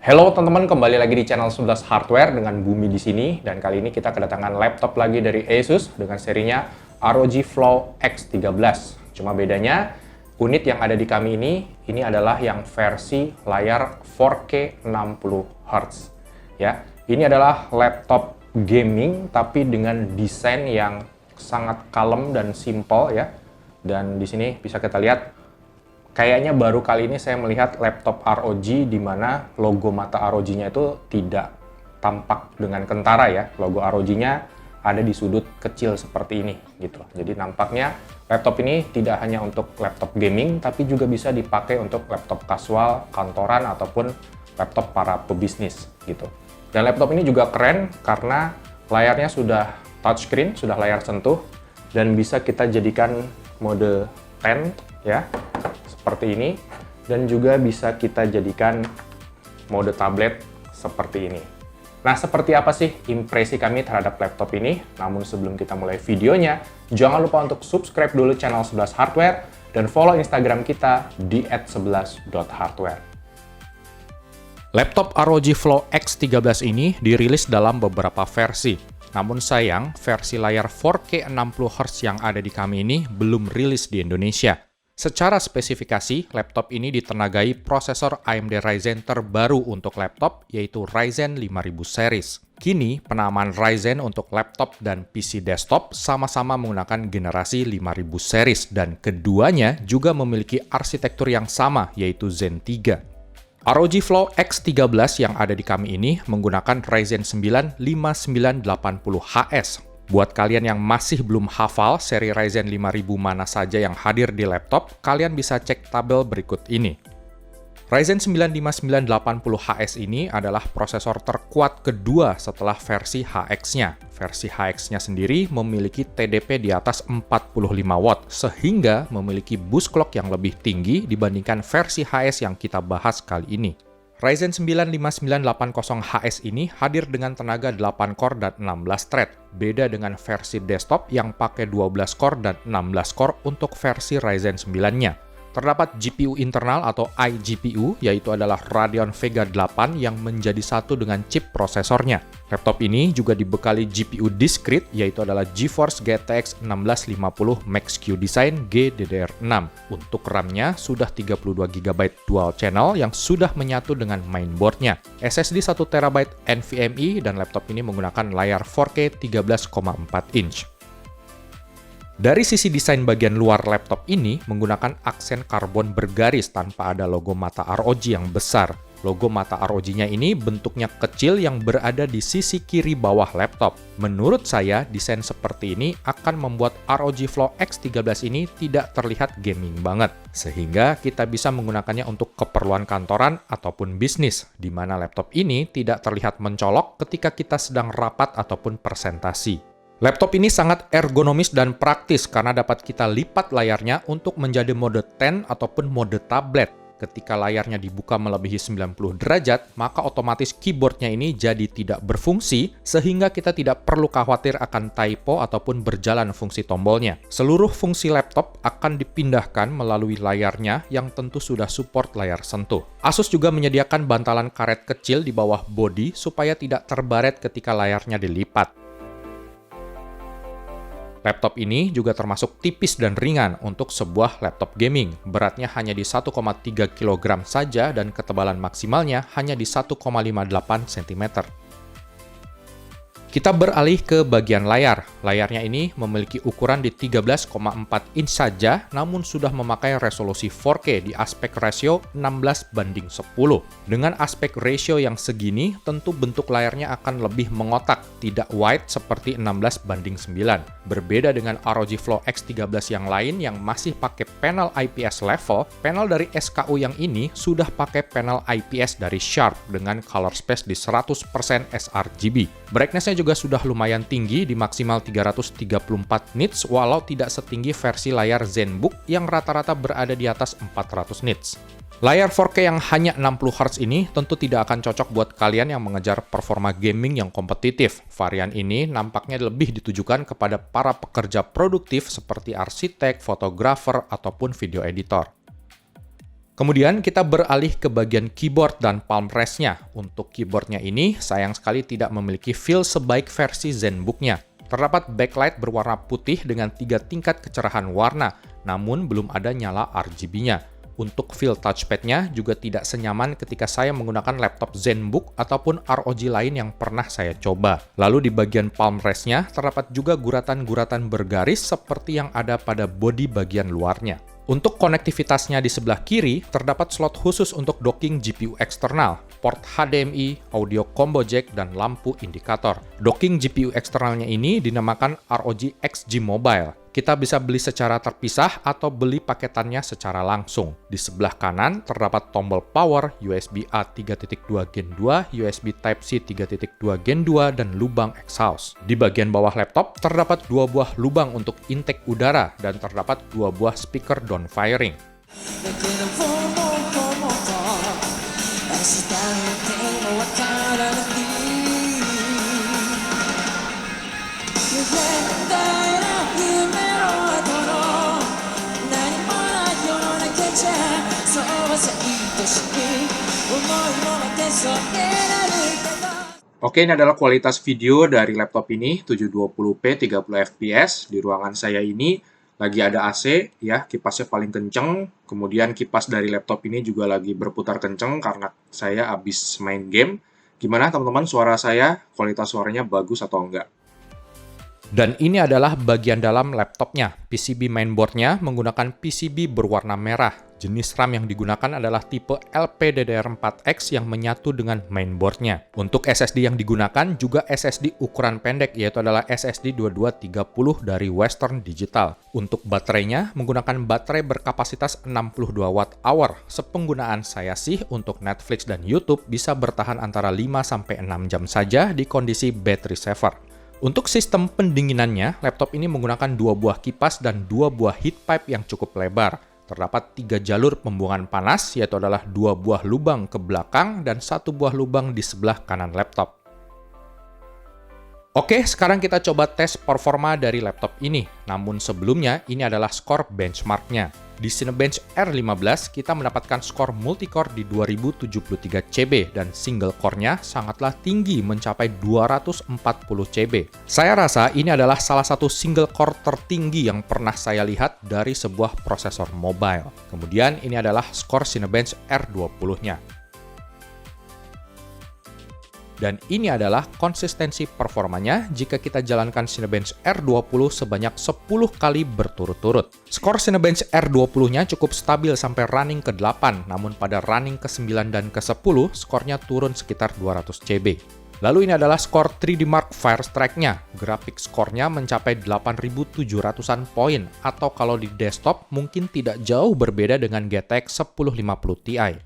Halo teman-teman, kembali lagi di channel 11 Hardware dengan Bumi di sini. Dan kali ini kita kedatangan laptop lagi dari Asus dengan serinya ROG Flow X13. Cuma bedanya, unit yang ada di kami ini adalah yang versi layar 4K 60Hz. Ya, ini adalah laptop gaming tapi dengan desain yang sangat kalem dan simple ya. Dan di sini bisa kita lihat kayaknya baru kali ini saya melihat laptop ROG di mana logo mata ROG-nya itu tidak tampak dengan kentara ya. Logo ROG-nya ada di sudut kecil seperti ini gitu. Jadi nampaknya laptop ini tidak hanya untuk laptop gaming tapi juga bisa dipakai untuk laptop kasual, kantoran ataupun laptop para pebisnis gitu. Dan laptop ini juga keren karena layarnya sudah touchscreen, sudah layar sentuh dan bisa kita jadikan mode 10 ya. Seperti ini, dan juga bisa kita jadikan mode tablet seperti ini. Nah, seperti apa sih impresi kami terhadap laptop ini? Namun sebelum kita mulai videonya, jangan lupa untuk subscribe dulu channel 11 Hardware dan follow Instagram kita di @11.hardware. Laptop ROG Flow X13 ini dirilis dalam beberapa versi. Namun sayang, versi layar 4K 60Hz yang ada di kami ini belum rilis di Indonesia. Secara spesifikasi, laptop ini ditenagai prosesor AMD Ryzen terbaru untuk laptop, yaitu Ryzen 5000 series. Kini, penamaan Ryzen untuk laptop dan PC desktop sama-sama menggunakan generasi 5000 series, dan keduanya juga memiliki arsitektur yang sama, yaitu Zen 3. ROG Flow X13 yang ada di kami ini menggunakan Ryzen 9 5980HS. Buat kalian yang masih belum hafal seri Ryzen 5000 mana saja yang hadir di laptop, kalian bisa cek tabel berikut ini. Ryzen 9 5980HS ini adalah prosesor terkuat kedua setelah versi HX-nya. Versi HX-nya sendiri memiliki TDP di atas 45 watt, sehingga memiliki boost clock yang lebih tinggi dibandingkan versi HS yang kita bahas kali ini. Ryzen 9 5980HS ini hadir dengan tenaga 8 core dan 16 thread, beda dengan versi desktop yang pakai 12 core dan 16 core untuk versi Ryzen 9-nya. Terdapat GPU internal atau iGPU, yaitu adalah Radeon Vega 8 yang menjadi satu dengan chip prosesornya. Laptop ini juga dibekali GPU discrete, yaitu adalah GeForce GTX 1650 Max-Q Design GDDR6. Untuk RAM-nya sudah 32GB dual channel yang sudah menyatu dengan mainboard-nya. SSD 1TB NVMe dan laptop ini menggunakan layar 4K 13,4 inch. Dari sisi desain bagian luar laptop ini menggunakan aksen karbon bergaris tanpa ada logo mata ROG yang besar. Logo mata ROG-nya ini bentuknya kecil yang berada di sisi kiri bawah laptop. Menurut saya, desain seperti ini akan membuat ROG Flow X13 ini tidak terlihat gaming banget. Sehingga kita bisa menggunakannya untuk keperluan kantoran ataupun bisnis, di mana laptop ini tidak terlihat mencolok ketika kita sedang rapat ataupun presentasi. Laptop ini sangat ergonomis dan praktis karena dapat kita lipat layarnya untuk menjadi mode 10 ataupun mode tablet. Ketika layarnya dibuka melebihi 90 derajat, maka otomatis keyboardnya ini jadi tidak berfungsi, sehingga kita tidak perlu khawatir akan typo ataupun berjalan fungsi tombolnya. Seluruh fungsi laptop akan dipindahkan melalui layarnya yang tentu sudah support layar sentuh. Asus juga menyediakan bantalan karet kecil di bawah bodi supaya tidak terbaret ketika layarnya dilipat. Laptop ini juga termasuk tipis dan ringan untuk sebuah laptop gaming. Beratnya hanya di 1,3 kg saja dan ketebalan maksimalnya hanya di 1,58 cm. Kita beralih ke bagian layar. Layarnya ini memiliki ukuran di 13,4 inch saja, namun sudah memakai resolusi 4K di aspek ratio 16:10. Dengan aspek ratio yang segini, tentu bentuk layarnya akan lebih mengotak, tidak wide seperti 16:9. Berbeda dengan ROG Flow X13 yang lain yang masih pakai panel IPS level, panel dari SKU yang ini sudah pakai panel IPS dari Sharp dengan color space di 100% sRGB. Brightness-nya juga sudah lumayan tinggi di maksimal 334 nits walau tidak setinggi versi layar ZenBook yang rata-rata berada di atas 400 nits. Layar 4K yang hanya 60Hz ini tentu tidak akan cocok buat kalian yang mengejar performa gaming yang kompetitif. Varian ini nampaknya lebih ditujukan kepada para pekerja produktif seperti arsitek, fotografer, ataupun video editor. Kemudian kita beralih ke bagian keyboard dan palm rest-nya. Untuk keyboardnya ini sayang sekali tidak memiliki feel sebaik versi ZenBook-nya. Terdapat backlight berwarna putih dengan 3 tingkat kecerahan warna, namun belum ada nyala RGB-nya. Untuk feel touchpad-nya juga tidak senyaman ketika saya menggunakan laptop ZenBook ataupun ROG lain yang pernah saya coba. Lalu di bagian palm rest-nya terdapat juga guratan-guratan bergaris seperti yang ada pada bodi bagian luarnya. Untuk konektivitasnya di sebelah kiri, terdapat slot khusus untuk docking GPU eksternal, port HDMI, audio combo jack, dan lampu indikator. Docking GPU eksternalnya ini dinamakan ROG XG Mobile. Kita bisa beli secara terpisah atau beli paketannya secara langsung. Di sebelah kanan terdapat tombol power, USB A 3.2 Gen 2, USB Type-C 3.2 Gen 2, dan lubang exhaust. Di bagian bawah laptop terdapat 2 buah lubang untuk intake udara dan terdapat 2 buah speaker down firing. Oke, ini adalah kualitas video dari laptop ini, 720p 30 fps. Di ruangan saya ini lagi ada AC, ya, kipasnya paling kenceng. Kemudian kipas dari laptop ini juga lagi berputar kenceng karena saya habis main game. Gimana teman-teman suara saya? Kualitas suaranya bagus atau enggak? Dan ini adalah bagian dalam laptopnya. PCB mainboardnya menggunakan PCB berwarna merah. Jenis RAM yang digunakan adalah tipe LPDDR4X yang menyatu dengan mainboardnya. Untuk SSD yang digunakan juga SSD ukuran pendek, yaitu adalah SSD 2230 dari Western Digital. Untuk baterainya menggunakan baterai berkapasitas 62 Wh. Sepenggunaan saya sih untuk Netflix dan YouTube bisa bertahan antara 5-6 jam saja di kondisi battery saver. Untuk sistem pendinginannya, laptop ini menggunakan 2 buah kipas dan 2 buah heat pipe yang cukup lebar. Terdapat 3 jalur pembuangan panas, yaitu adalah 2 buah lubang ke belakang dan 1 buah lubang di sebelah kanan laptop. Oke, sekarang kita coba tes performa dari laptop ini. Namun sebelumnya, ini adalah skor benchmarknya. Di Cinebench R15, kita mendapatkan skor multicore di 2073 CB dan single core-nya sangatlah tinggi mencapai 240 CB. Saya rasa ini adalah salah satu single core tertinggi yang pernah saya lihat dari sebuah prosesor mobile. Kemudian ini adalah skor Cinebench R20-nya. Dan ini adalah konsistensi performanya jika kita jalankan Cinebench R20 sebanyak 10 kali berturut-turut. Skor Cinebench R20-nya cukup stabil sampai running ke-8, namun pada running ke-9 dan ke-10, skornya turun sekitar 200 CB. Lalu ini adalah skor 3D Mark Firestrike-nya. Grafik skornya mencapai 8.700-an poin, atau kalau di desktop mungkin tidak jauh berbeda dengan GTX 1050 Ti.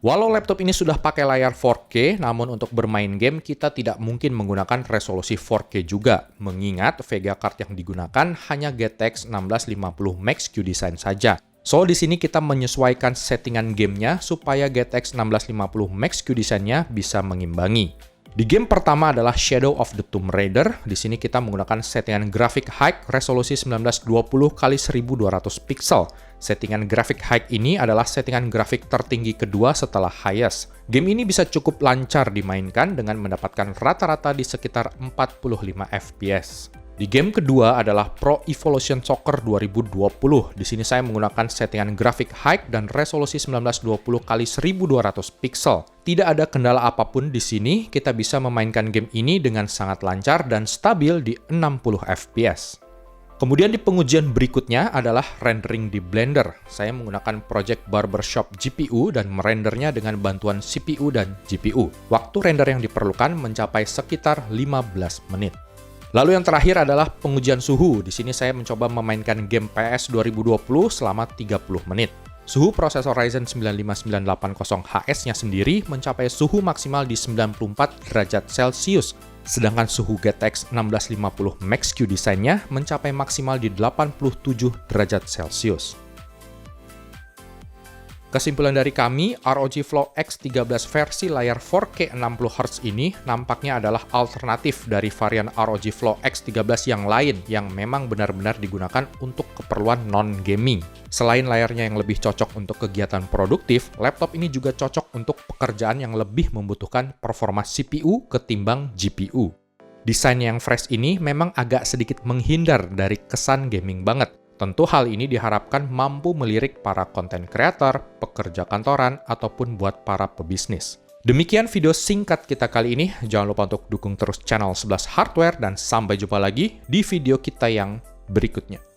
Walau laptop ini sudah pakai layar 4K, namun untuk bermain game kita tidak mungkin menggunakan resolusi 4K juga, mengingat Vega card yang digunakan hanya GTX 1650 Max Q Design saja. So, di sini kita menyesuaikan settingan gamenya supaya GTX 1650 Max Q Design-nya bisa mengimbangi. Di game pertama adalah Shadow of the Tomb Raider. Di sini kita menggunakan settingan grafik high resolusi 1920x1200 pixel. Settingan grafik high ini adalah settingan grafik tertinggi kedua setelah highest. Game ini bisa cukup lancar dimainkan dengan mendapatkan rata-rata di sekitar 45 fps. Di game kedua adalah Pro Evolution Soccer 2020. Di sini saya menggunakan settingan grafik high dan resolusi 1920x1200 pixel. Tidak ada kendala apapun di sini, kita bisa memainkan game ini dengan sangat lancar dan stabil di 60 fps. Kemudian di pengujian berikutnya adalah rendering di Blender. Saya menggunakan Project Barbershop GPU dan merendernya dengan bantuan CPU dan GPU. Waktu render yang diperlukan mencapai sekitar 15 menit. Lalu yang terakhir adalah pengujian suhu. Di sini saya mencoba memainkan game PS 2020 selama 30 menit. Suhu prosesor Ryzen 95980HS-nya sendiri mencapai suhu maksimal di 94 derajat Celcius, sedangkan suhu GTX 1650 Max Q Design-nya mencapai maksimal di 87 derajat Celcius. Kesimpulan dari kami, ROG Flow X13 versi layar 4K 60Hz ini nampaknya adalah alternatif dari varian ROG Flow X13 yang lain yang memang benar-benar digunakan untuk keperluan non-gaming. Selain layarnya yang lebih cocok untuk kegiatan produktif, laptop ini juga cocok untuk pekerjaan yang lebih membutuhkan performa CPU ketimbang GPU. Desain yang fresh ini memang agak sedikit menghindar dari kesan gaming banget. Tentu hal ini diharapkan mampu melirik para konten kreator, pekerja kantoran, ataupun buat para pebisnis. Demikian video singkat kita kali ini. Jangan lupa untuk dukung terus channel 11 Hardware dan sampai jumpa lagi di video kita yang berikutnya.